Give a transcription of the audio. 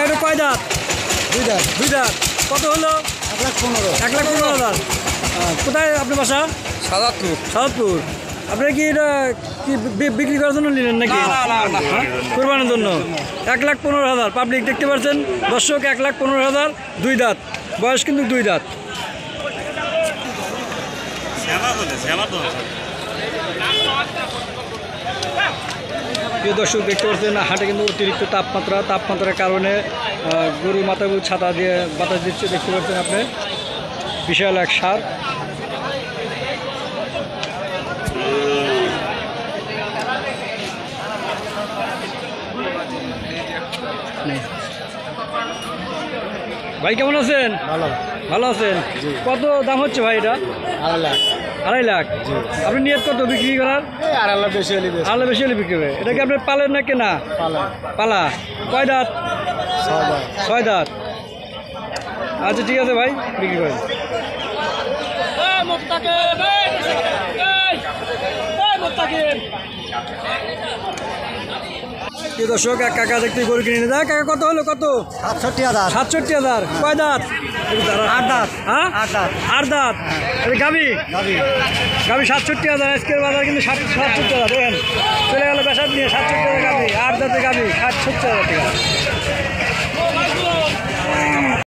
এটা কয় দাঁত? দুই দাঁত। দুই দাঁত। কত হলো? 1,15,000। 1,15,000। কোথায় আপনার বাসা? সাদাতপুর। সাদপুর। আপনি কি এটা কি বিক্রি করার জন্য নিলেন নাকি? হ্যাঁ, কোরবানির জন্য। 1,15,000 পাবলিক দেখতে পাচ্ছেন দর্শক, 1,15,000। দুই দাঁত, বয়স কিন্তু দুই দাঁত। প্রিয় দর্শক দেখতে পাচ্ছেন হাটে কিন্তু অতিরিক্ত তাপমাত্রার কারণে গরুর মাথায় ছাতা দিয়ে বাতাস দিচ্ছে, দেখতে পাচ্ছেন আপনি। বিশাল এক সার। ভাই কেমন আছেন? ভালো। ভালো আছেন? কত দাম হচ্ছে ভাই এটা? 2.5 লাখ। 2.5 লাখ। আপনি নিয়ত কত বিক্রি করার? 2.5 লাখ বেশি হলে। 2.5 লাখ বেশি হলে বিক্রি হবে। এটা কি আপনি পালেন না কেনা? পালা। কয় দাঁত? 6 দাঁত। আচ্ছা ঠিক আছে ভাই, বিক্রি করেন। দর্শক এক কাকা দেখতে গরু কিনে নিয়ে যায়। কাকা কত হলো? কত? 67,000। 67,000। কয় দাঁত? 8 দাঁত। হ্যাঁ 8 দাঁত। 8 দাঁত। গাবি 67,000। আজকের বাজার কিন্তু 67,000। দেখেন চলে গেল বেসাদ নিয়ে। 67,000 গাবি, 8 দাঁতের গাবি, 67,000 টাকা।